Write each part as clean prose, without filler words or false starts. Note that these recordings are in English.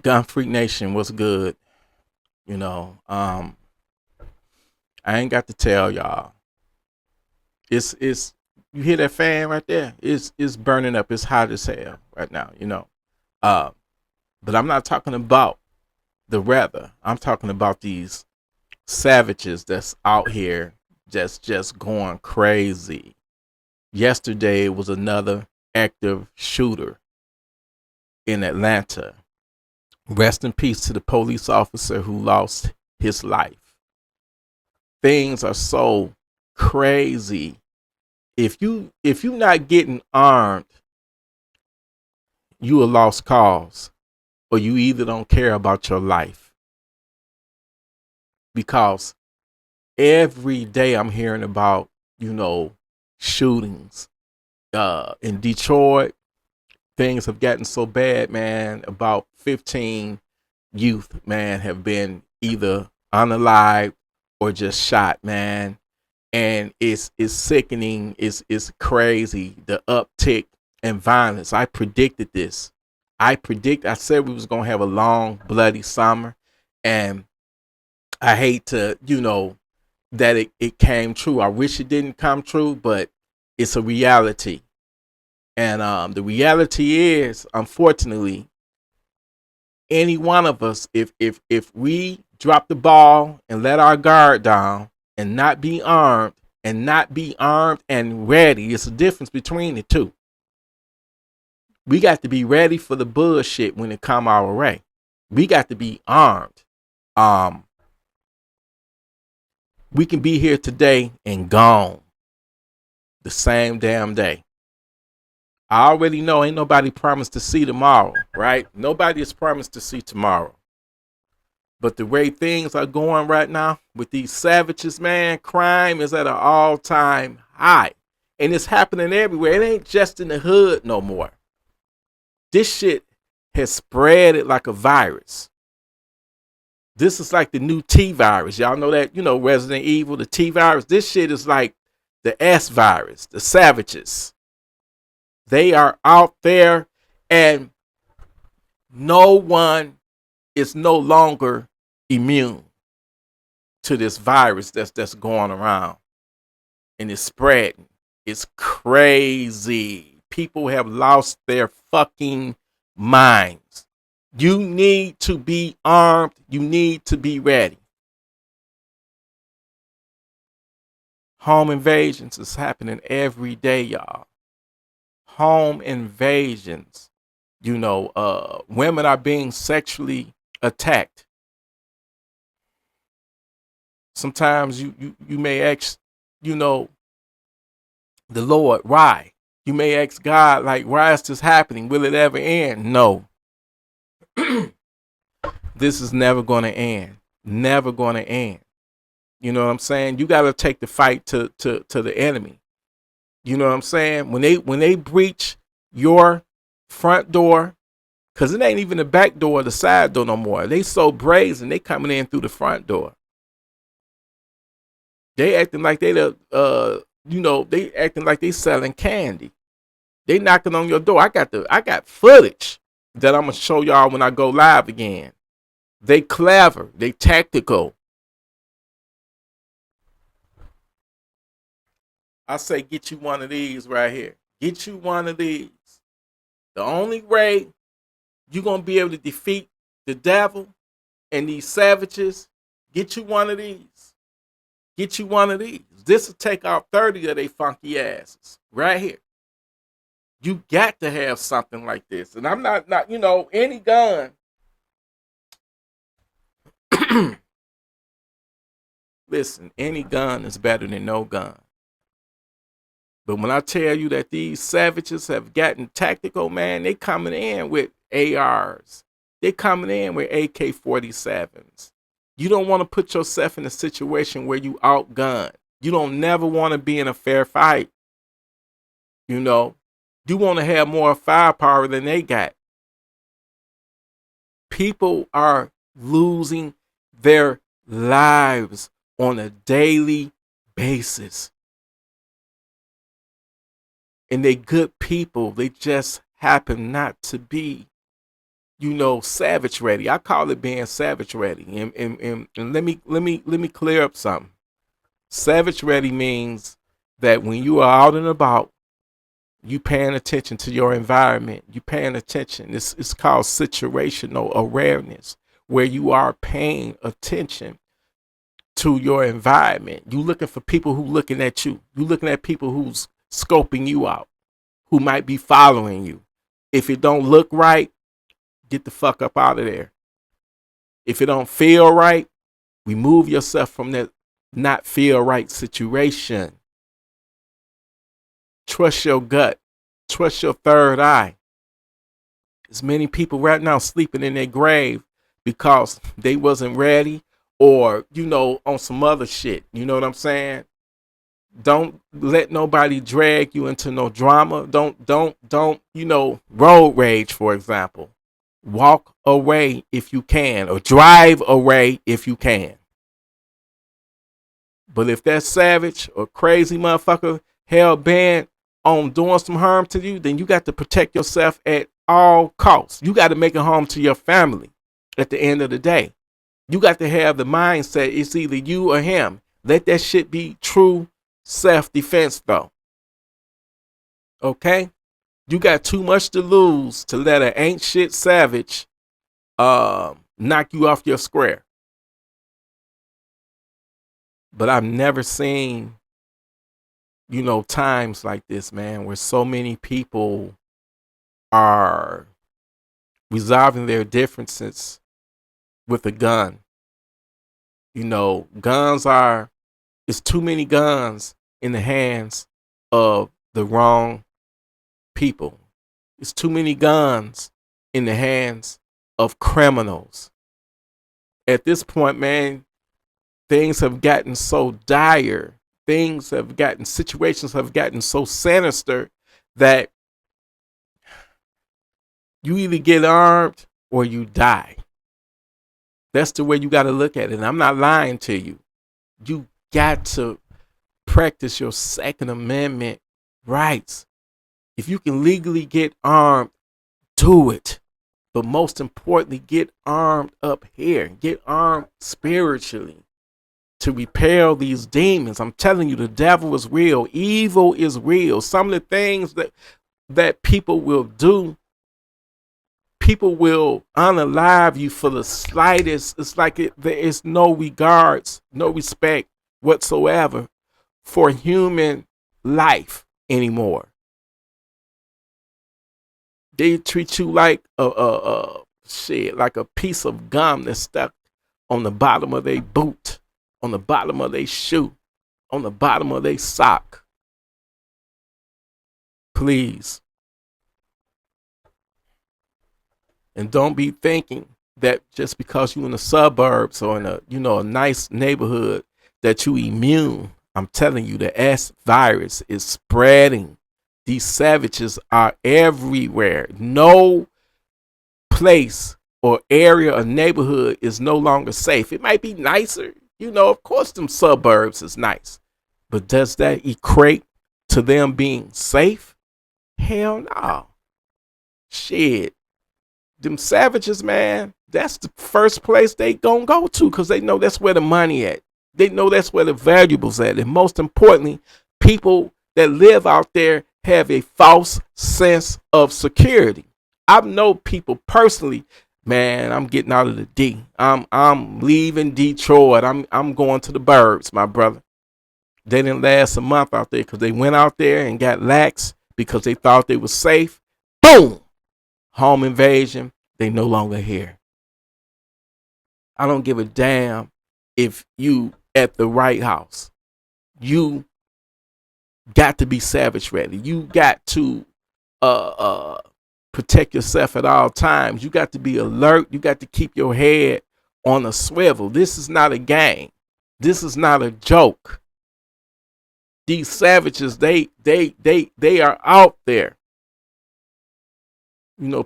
Gun Freak Nation, what's good? You know, I ain't got to tell y'all. It's you hear that fan right there? It's burning up. It's hot as hell right now. Uh, but I'm not talking about the weather. I'm talking about these savages that's out here just going crazy. Yesterday was another active shooter in Atlanta. Rest in peace to the police officer who lost his life. Things are so crazy. If you not getting armed, you a lost cause, or you either don't care about your life. Because every day I'm hearing about, shootings. In Detroit, things have gotten so bad, man. About 15 youth, man, have been either unalived or just shot, man. And it's sickening. It's crazy. The uptick in violence. I predicted this. I said we was gonna have a long, bloody summer, and I hate to, that it came true. I wish it didn't come true, but it's a reality. And the reality is, unfortunately, any one of us, if we drop the ball and let our guard down and not be armed and ready, it's a difference between the two. We got to be ready for the bullshit when it come our way. We got to be armed. Um, we can be here today and gone the same damn day. I already know ain't nobody promised to see tomorrow, right? Nobody is promised to see tomorrow. But the way things are going right now with these savages, man, crime is at an all-time high. And it's happening everywhere. It ain't just in the hood no more. This shit has spread it like a virus. This is like the new T virus. Y'all know that, Resident Evil, the T virus. This shit is like the S virus, the savages. They are out there, and no one is no longer immune to this virus that's going around, and it's spreading. It's crazy. People have lost their fucking minds. You need to be armed. You need to be ready. Home invasions is happening every day, y'all. Home invasions. Women are being sexually attacked. Sometimes you may ask, the Lord, why? You may ask God, like, why is this happening? Will it ever end? No. This is never going to end. Never going to end. You know what I'm saying? You got to take the fight to the enemy. You know what I'm saying? When they breach your front door, because it ain't even the back door or the side door no more. They so brazen, they coming in through the front door. They acting like they acting like they selling candy. They knocking on your door. I got footage that I'm gonna show y'all when I go live again. They clever, they tactical. I say get you one of these right here. Get you one of these. The only way you're gonna be able to defeat the devil and these savages, get you one of these. Get you one of these. This will take out 30 of they funky asses right here. You got to have something like this. And I'm not any gun. Listen, any gun is better than no gun. But when I tell you that these savages have gotten tactical, man, they coming in with ARs. They coming in with AK-47s. You don't want to put yourself in a situation where you outgunned. You don't never want to be in a fair fight. You want to have more firepower than they got. People are losing their lives on a daily basis. And they good people. They just happen not to be savage ready. I call it being savage ready. And let me clear up something. Savage ready means that when you are out and about, you paying attention to your environment. You paying attention. It's called situational awareness, where you are paying attention to your environment. You looking for people who looking at you. You looking at people who's scoping you out, who might be following you. If it don't look right, get the fuck up out of there. If it don't feel right, remove yourself from that not feel right situation. Trust your gut. Trust your third eye. There's many people right now sleeping in their grave because they wasn't ready, or on some other shit. You know what I'm saying? Don't let nobody drag you into no drama. Don't road rage, for example. Walk away if you can, or drive away if you can. But if that savage or crazy motherfucker hell bent on doing some harm to you, then you got to protect yourself at all costs. You got to make it home to your family at the end of the day. You got to have the mindset it's either you or him. Let that shit be true self-defense, though. Okay? You got too much to lose to let an ain't shit savage knock you off your square. But I've never seen, times like this, man, where so many people are resolving their differences with a gun. It's too many guns in the hands of the wrong people. It's too many guns in the hands of criminals. At this point, man, things have gotten so dire. Situations have gotten so sinister that you either get armed or you die. That's the way you got to look at it. And I'm not lying to you. You got to practice your Second Amendment rights. If you can legally get armed, do it. But most importantly, get armed up here. Get armed spiritually to repel these demons. I'm telling you, the devil is real. Evil is real. Some of the things that people will do, people will unalive you for the slightest. It's like there is no regards, no respect whatsoever for human life anymore. They treat you like like a piece of gum that's stuck on the bottom of their boot, on the bottom of their shoe, on the bottom of their sock. Please. And don't be thinking that just because you're in the suburbs or in a nice neighborhood that you immune. I'm telling you, the S virus is spreading. These savages are everywhere. No place or area or neighborhood is no longer safe. It might be nicer. Of course, them suburbs is nice. But does that equate to them being safe? Hell no. Shit. Them savages, man, that's the first place they gonna go to because they know that's where the money at. They know that's where the valuables at. And most importantly, people that live out there have a false sense of security. I know people personally, man, I'm getting out of the D. I'm leaving Detroit. I'm going to the burbs, my brother. They didn't last a month out there because they went out there and got lax because they thought they were safe. Boom! Home invasion. They no longer here. I don't give a damn if you at the right house. You got to be savage ready. You got to protect yourself at all times. You got to be alert. You got to keep your head on a swivel. This is not a game. This is not a joke. These savages, they are out there.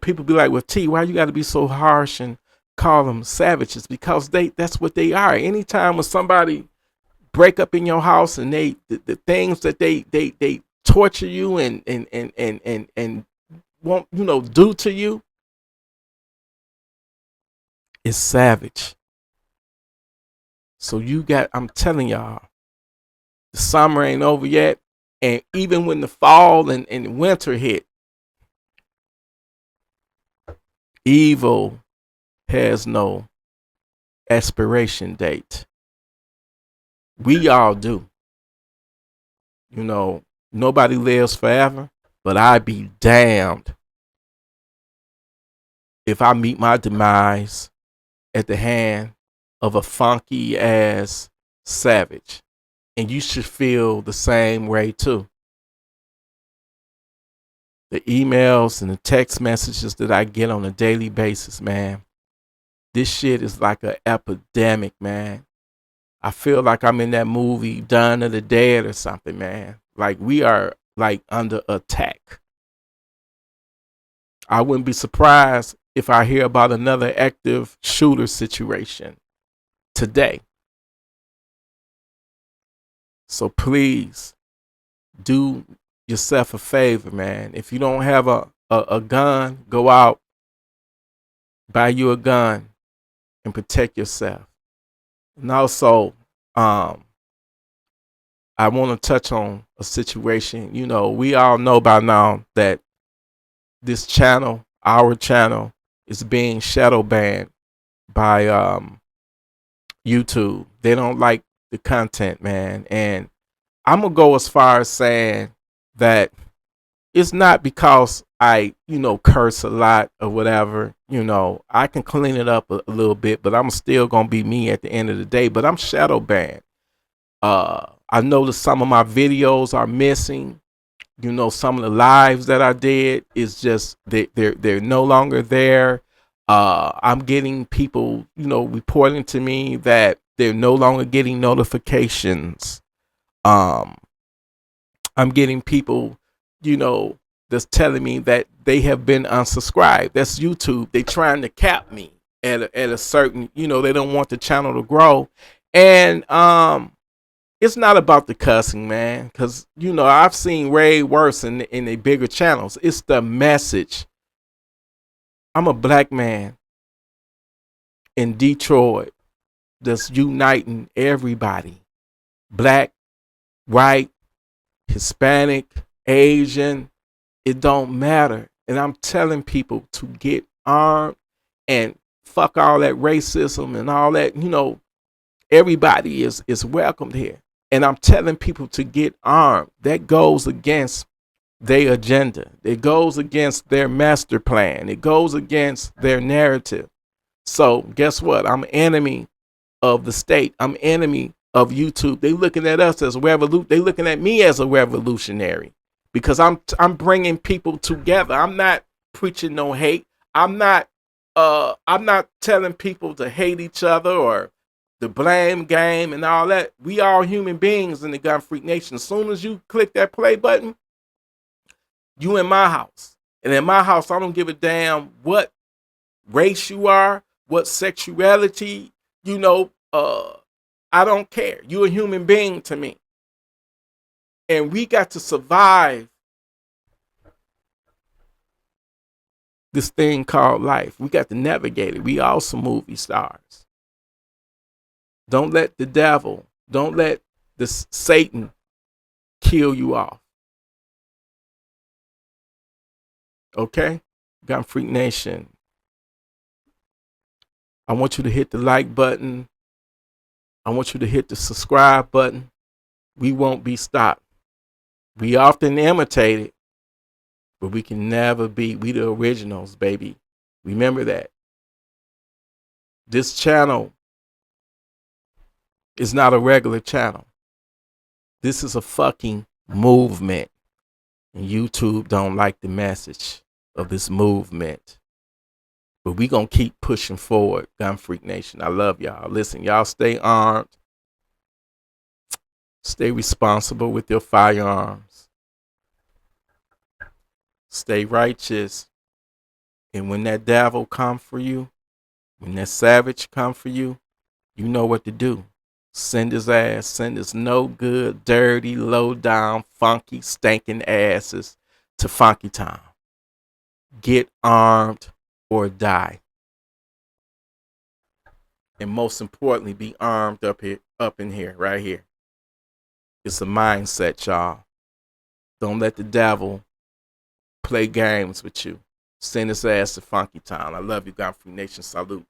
People be like, well, T, why you got to be so harsh and call them savages? Because that's what they are. Anytime when somebody break up in your house and the things that they torture you and won't do to you, is savage. So I'm telling y'all, the summer ain't over yet. And even when the fall and winter hit, evil has no expiration date. We all do. You know, nobody lives forever, but I'd be damned if I meet my demise at the hand of a funky ass savage. And you should feel the same way too. The emails and the text messages that I get on a daily basis, man, this shit is like an epidemic, man. I feel like I'm in that movie Dawn of the Dead or something, man. Like we are like under attack. I wouldn't be surprised if I hear about another active shooter situation today. So please do yourself a favor, man. If you don't have a gun, go out, buy you a gun, and protect yourself. And also, I want to touch on a situation. You know, we all know by now that this channel, our channel, is being shadow banned by YouTube. They don't like the content, man. And I'm going to go as far as saying that it's not because I, curse a lot or whatever. I can clean it up a little bit, but I'm still going to be me at the end of the day. But I'm shadow banned. I noticed some of my videos are missing. Some of the lives that I did is just they're no longer there. I'm getting people, reporting to me that they're no longer getting notifications. I'm getting people, that's telling me that they have been unsubscribed. That's YouTube. They trying to cap me at a certain, they don't want the channel to grow. And it's not about the cussing, man, because I've seen way worse in the bigger channels. It's the message. I'm a black man in Detroit that's uniting everybody. Black, white, Hispanic, Asian, it don't matter. And I'm telling people to get armed and fuck all that racism and all that. Everybody is welcomed here. And I'm telling people to get armed. That goes against their agenda. It goes against their master plan. It goes against their narrative. So guess what? I'm enemy of the state. I'm enemy of YouTube. They looking at us as They looking at me as a revolutionary because I'm bringing people together. I'm not preaching no hate. I'm not telling people to hate each other or the blame game and all that. We all human beings in the Gun Freak Nation. As soon as you click that play button, you in my house. And in my house, I don't give a damn what race you are, what sexuality, I don't care. You're a human being to me. And we got to survive this thing called life. We got to navigate it. We all some movie stars. Don't let the devil, don't let the Satan kill you off. Okay? Gun Freak Nation. I want you to hit the like button. I want you to hit the subscribe button. We won't be stopped. We often imitate it, but we can never be. We the originals, baby. Remember that. This channel is not a regular channel. This is a fucking movement. And YouTube don't like the message of this movement. But we going to keep pushing forward, Gun Freak Nation. I love y'all. Listen, y'all stay armed. Stay responsible with your firearms. Stay righteous. And when that devil come for you, when that savage come for you, you know what to do. Send his ass, send his no good, dirty, low down, funky, stinking asses to Funky Town. Get armed or die. and most importantly, be armed up here, up in here, right here. It's a mindset, y'all. Don't let the devil play games with you. Send his ass to Funky Town. I love you, Godfrey Nation. Salute.